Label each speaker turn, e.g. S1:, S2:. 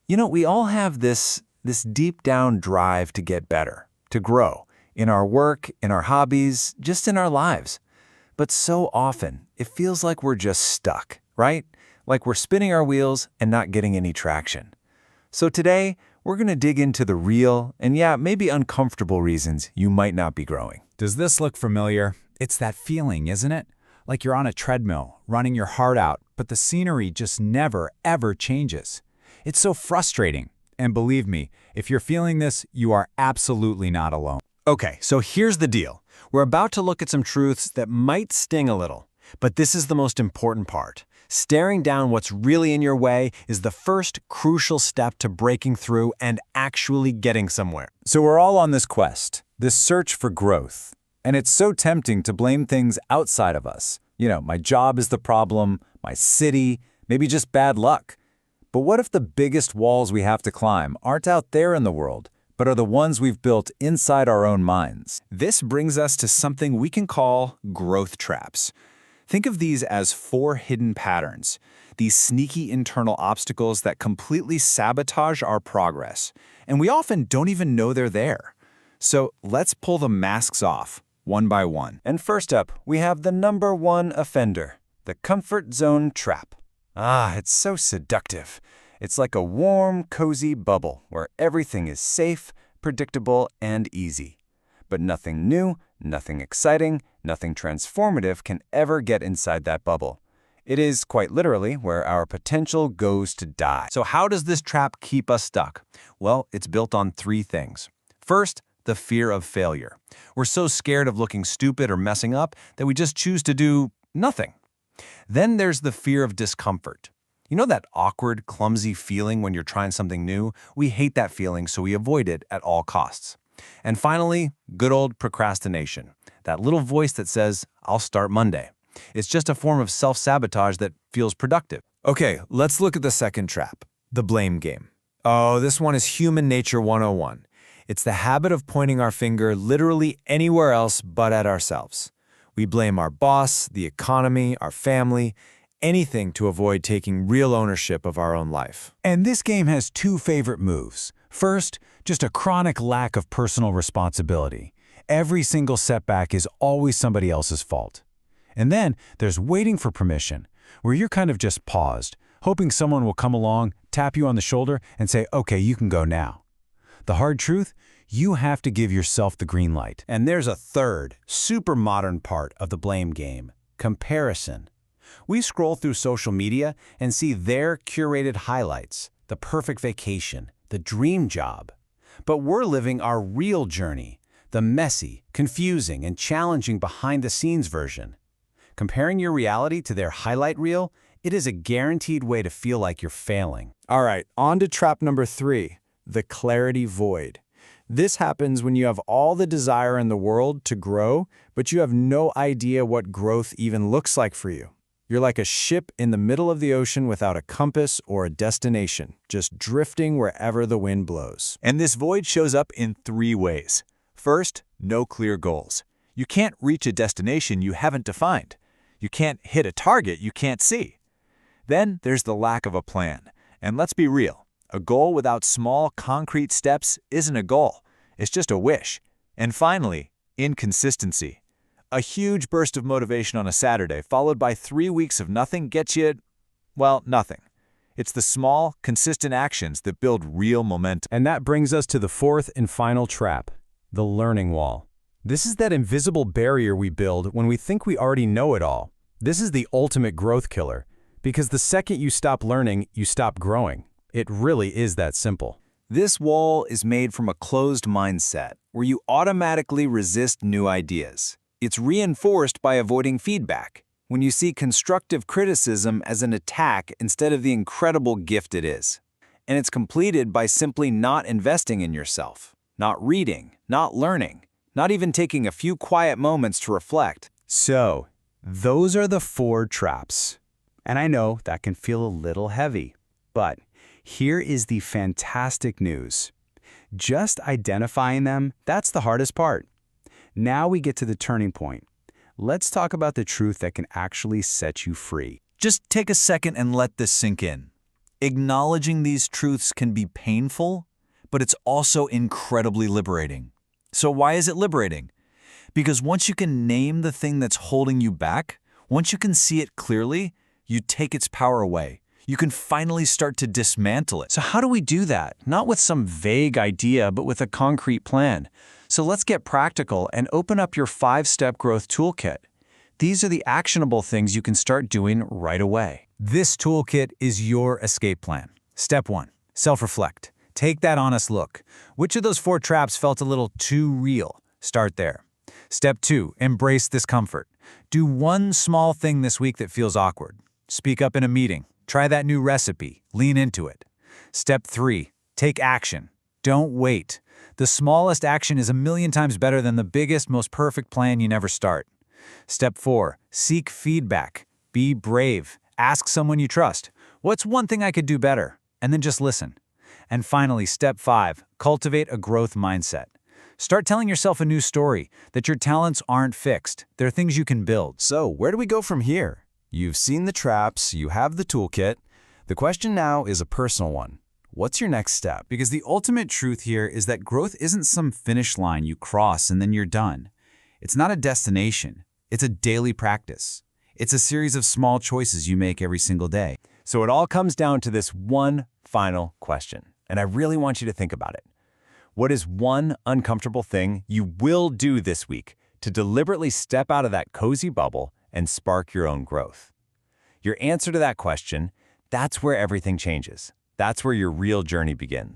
S1: We all have this deep down drive to get better, to grow, in our work, in our hobbies, just in our lives. But so often, it feels like we're just stuck, right? Like we're spinning our wheels and not getting any traction. So today, we're going to dig into the real and maybe uncomfortable reasons you might not be growing.
S2: Does this look familiar? It's that feeling, isn't it? Like you're on a treadmill, running your heart out, but the scenery just never, ever changes. It's so frustrating. And believe me, if you're feeling this, you are absolutely not alone.
S3: Okay, so here's the deal. We're about to look at some truths that might sting a little, but this is the most important part. Staring down what's really in your way is the first crucial step to breaking through and actually getting somewhere.
S2: So we're all on this quest, this search for growth. And it's so tempting to blame things outside of us. My job is the problem, my city, maybe just bad luck. But what if the biggest walls we have to climb aren't out there in the world, but are the ones we've built inside our own minds?
S3: This brings us to something we can call growth traps. Think of these as 4 hidden patterns, these sneaky internal obstacles that completely sabotage our progress, and we often don't even know they're there. So let's pull the masks off, one by one.
S1: And first up, we have the number 1 offender, the comfort zone trap. It's so seductive. It's like a warm, cozy bubble where everything is safe, predictable, and easy. But nothing new, nothing exciting, nothing transformative can ever get inside that bubble. It is, quite literally, where our potential goes to die.
S3: So how does this trap keep us stuck? Well, it's built on 3 things. First, the fear of failure. We're so scared of looking stupid or messing up that we just choose to do nothing. Then there's the fear of discomfort. You know that awkward, clumsy feeling when you're trying something new? We hate that feeling, so we avoid it at all costs. And finally, good old procrastination. That little voice that says, I'll start Monday. It's just a form of self-sabotage that feels productive.
S1: Okay, let's look at the second trap, the blame game. Oh, this one is human nature 101. It's the habit of pointing our finger literally anywhere else but at ourselves. We blame our boss, the economy, our family, anything to avoid taking real ownership of our own life.
S2: And this game has 2 favorite moves. First, just a chronic lack of personal responsibility. Every single setback is always somebody else's fault. And then there's waiting for permission, where you're kind of just paused, hoping someone will come along, tap you on the shoulder, and say, okay, you can go now. The hard truth? You have to give yourself the green light.
S3: And there's a third, super modern part of the blame game, comparison. We scroll through social media and see their curated highlights, the perfect vacation, the dream job. But we're living our real journey, the messy, confusing, and challenging behind-the-scenes version. Comparing your reality to their highlight reel, it is a guaranteed way to feel like you're failing.
S1: All right, on to trap number 3, the clarity void. This happens when you have all the desire in the world to grow, but you have no idea what growth even looks like for you. You're like a ship in the middle of the ocean without a compass or a destination, just drifting wherever the wind blows.
S3: And this void shows up in 3 ways. First, no clear goals. You can't reach a destination you haven't defined. You can't hit a target you can't see. Then there's the lack of a plan. And let's be real, a goal without small, concrete steps isn't a goal. It's just a wish. And finally, inconsistency. A huge burst of motivation on a Saturday, followed by 3 weeks of nothing gets you, well, nothing. It's the small, consistent actions that build real momentum.
S2: And that brings us to the 4th and final trap, the learning wall. This is that invisible barrier we build when we think we already know it all. This is the ultimate growth killer, because the second you stop learning, you stop growing. It really is that simple.
S1: This wall is made from a closed mindset, where you automatically resist new ideas. It's reinforced by avoiding feedback, when you see constructive criticism as an attack instead of the incredible gift it is. And it's completed by simply not investing in yourself, not reading, not learning, not even taking a few quiet moments to reflect.
S2: So, those are the 4 traps. And I know that can feel a little heavy, but here is the fantastic news. Just identifying them, that's the hardest part. Now we get to the turning point. Let's talk about the truth that can actually set you free.
S3: Just take a second and let this sink in. Acknowledging these truths can be painful, but it's also incredibly liberating. So why is it liberating? Because once you can name the thing that's holding you back, once you can see it clearly, you take its power away. You can finally start to dismantle it.
S1: So how do we do that? Not with some vague idea, but with a concrete plan. So let's get practical and open up your 5-step growth toolkit. These are the actionable things you can start doing right away.
S2: This toolkit is your escape plan. Step 1. Self-reflect. Take that honest look. Which of those 4 traps felt a little too real? Start there. Step 2. Embrace discomfort. Do one small thing this week that feels awkward. Speak up in a meeting. Try that new recipe. Lean into it. Step 3. Take action. Don't wait. The smallest action is 1,000,000 times better than the biggest, most perfect plan you never start. Step 4. Seek feedback. Be brave. Ask someone you trust. What's one thing I could do better? And then just listen. And finally, step 5. Cultivate a growth mindset. Start telling yourself a new story, that your talents aren't fixed. They're things you can build.
S1: So where do we go from here? You've seen the traps, you have the toolkit. The question now is a personal one. What's your next step?
S2: Because the ultimate truth here is that growth isn't some finish line you cross and then you're done. It's not a destination. It's a daily practice. It's a series of small choices you make every single day.
S1: So it all comes down to this one final question, and I really want you to think about it. What is one uncomfortable thing you will do this week to deliberately step out of that cozy bubble and spark your own growth? Your answer to that question, that's where everything changes. That's where your real journey begins.